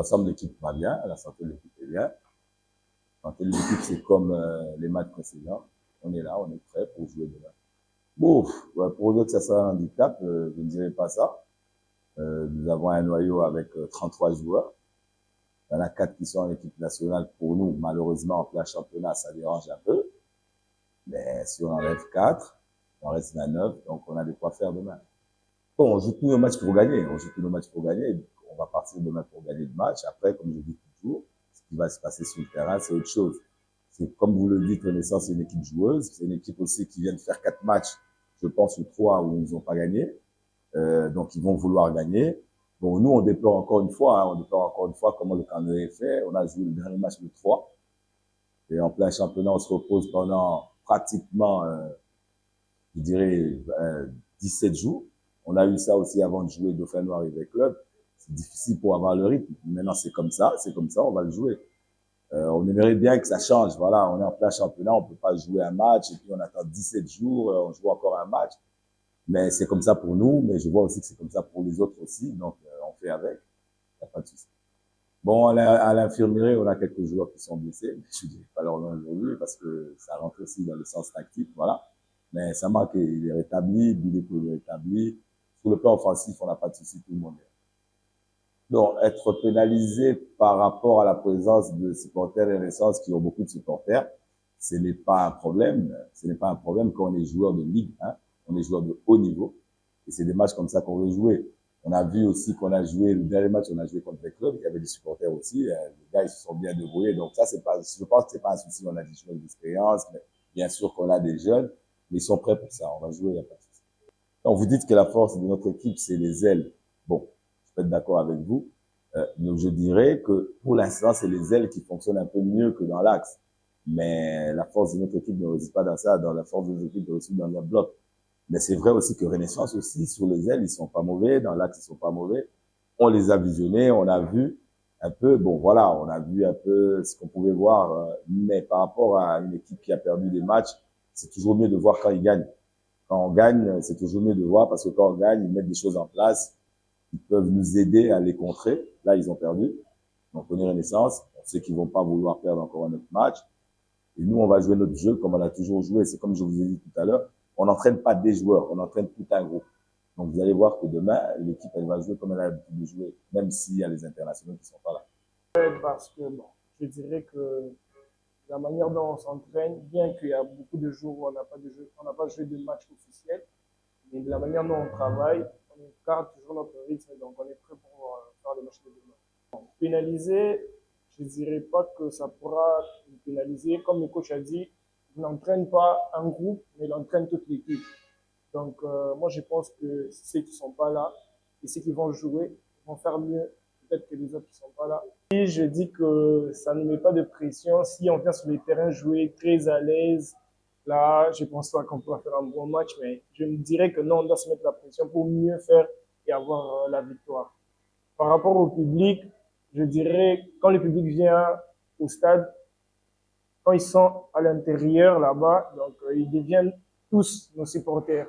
l'ensemble de l'équipe va bien, la santé de l'équipe est bien. La santé de l'équipe, c'est comme les matchs précédents. On est là, on est prêt pour jouer demain. Bon, pour dire que ça sera un handicap, je ne dirais pas ça. Nous avons un noyau avec 33 joueurs. Il y en a 4 qui sont en équipe nationale. Pour nous, malheureusement, en plein championnat, ça dérange un peu. Mais si on enlève 4, on reste à 9, donc on a de quoi faire demain. Bon, on joue tous nos matchs pour gagner. On joue tous nos matchs pour gagner. On va partir demain pour gagner le match. Après, comme je dis toujours, ce qui va se passer sur le terrain, c'est autre chose. C'est comme vous le dites, Renaissance, c'est une équipe joueuse. C'est une équipe aussi qui vient de faire 4 matchs, je pense, ou 3 où ils n'ont pas gagné. Donc, ils vont vouloir gagner. Bon, nous, on déplore encore une fois, on déplore encore une fois comment le calendrier est fait. On a joué le dernier match le 3. Et en plein championnat, on se repose pendant pratiquement, je dirais, 17 jours. On a eu ça aussi avant de jouer Dauphin Noir avec Club. C'est difficile pour avoir le rythme. Maintenant, c'est comme ça, on va le jouer. On aimerait bien que ça change. Voilà, on est en plein championnat, on peut pas jouer un match et puis on attend 17 jours, on joue encore un match. Mais c'est comme ça pour nous, mais je vois aussi que c'est comme ça pour les autres aussi. Donc, on fait avec. Y a pas de souci. Bon, à l'infirmerie, on a quelques joueurs qui sont blessés. Je ne dirais pas leur nom aujourd'hui parce que ça rentre aussi dans le sens tactique, voilà. Mais ça marque, il est rétabli, Biléco est rétabli. Sur le plan offensif, on n'a pas de souci, tout le monde est. Donc, être pénalisé par rapport à la présence de supporters et Renaissance qui ont beaucoup de supporters, ce n'est pas un problème. Ce n'est pas un problème quand on est joueur de Ligue 1, on est joueur de haut niveau. Et c'est des matchs comme ça qu'on veut jouer. On a vu aussi qu'on a joué, le dernier match, on a joué contre les clubs, il y avait des supporters aussi, les gars, ils se sont bien débrouillés. Donc ça, c'est pas, je pense que c'est pas un souci, on a des joueurs d'expérience, mais bien sûr qu'on a des jeunes, mais ils sont prêts pour ça, on va jouer, il n'y a pas de souci. Donc vous dites que la force de notre équipe, c'est les ailes. Bon, je peux être d'accord avec vous. Donc je dirais que pour l'instant, c'est les ailes qui fonctionnent un peu mieux que dans l'axe. Mais la force de notre équipe ne réside pas dans ça, dans la force de notre équipe réside dans le bloc. Mais c'est vrai aussi que Renaissance aussi, sur les ailes, ils sont pas mauvais, dans l'axe, ils sont pas mauvais. On les a visionnés, on a vu un peu, bon voilà, on a vu un peu ce qu'on pouvait voir, mais par rapport à une équipe qui a perdu des matchs, c'est toujours mieux de voir quand ils gagnent. Quand on gagne, c'est toujours mieux de voir parce que quand on gagne, ils mettent des choses en place, ils peuvent nous aider à les contrer. Là, ils ont perdu. Donc, on est Renaissance, on sait qu'ils vont pas vouloir perdre encore un autre match. Et nous, on va jouer notre jeu comme on a toujours joué. C'est comme je vous ai dit tout à l'heure, on n'entraîne pas des joueurs, on entraîne tout un groupe. Donc, vous allez voir que demain, l'équipe, elle va jouer comme elle a l'habitude de jouer, même s'il y a les internationaux qui sont pas là. Parce que, bon, je dirais que la manière dont on s'entraîne, bien qu'il y a beaucoup de jours où on n'a pas de jeu, on n'a pas joué de match officiel, mais de la manière dont on travaille, on garde toujours notre rythme, donc on est prêt pour faire le match de demain. Bon, pénaliser, je dirais pas que ça pourra nous pénaliser. Comme le coach a dit, il n'entraîne pas un groupe, mais il entraîne toute l'équipe. Donc, moi, je pense que ceux qui sont pas là et ceux qui vont jouer vont faire mieux peut-être que les autres qui sont pas là. Et je dis que ça ne met pas de pression. Si on vient sur le terrain jouer très à l'aise, là, je pense pas qu'on pourra faire un bon match, mais je me dirais que non, on doit se mettre la pression pour mieux faire et avoir la victoire. Par rapport au public, je dirais, quand le public vient au stade, quand ils sont à l'intérieur là-bas, donc ils deviennent tous nos supporters.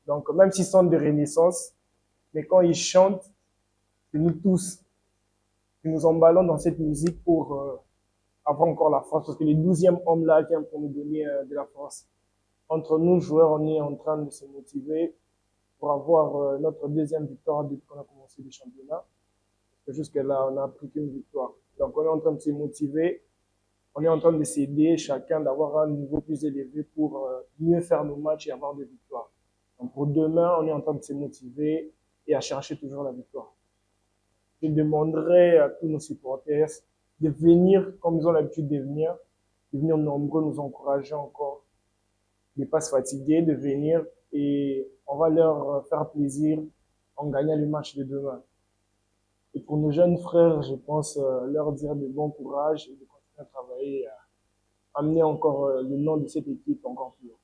Donc même s'ils sont de Renaissance, mais quand ils chantent, c'est nous tous qui nous emballons dans cette musique pour avoir encore la force, parce que le 12e homme là vient pour nous donner de la force. Entre nous, joueurs, on est en train de se motiver pour avoir notre deuxième victoire depuis qu'on a commencé le championnat. Jusque-là, on n'a pris qu'une victoire. Donc, on est en train de se motiver. On est en train de s'aider chacun d'avoir un niveau plus élevé pour mieux faire nos matchs et avoir des victoires. Donc, pour demain, on est en train de se motiver et à chercher toujours la victoire. Je demanderai à tous nos supporters de venir comme ils ont l'habitude de venir nombreux nous encourager encore, de ne pas se fatiguer, de venir et on va leur faire plaisir en gagnant le match de demain. Et pour nos jeunes frères, je pense leur dire de bon courage et de continuer à travailler, à amener encore le nom de cette équipe encore plus haut.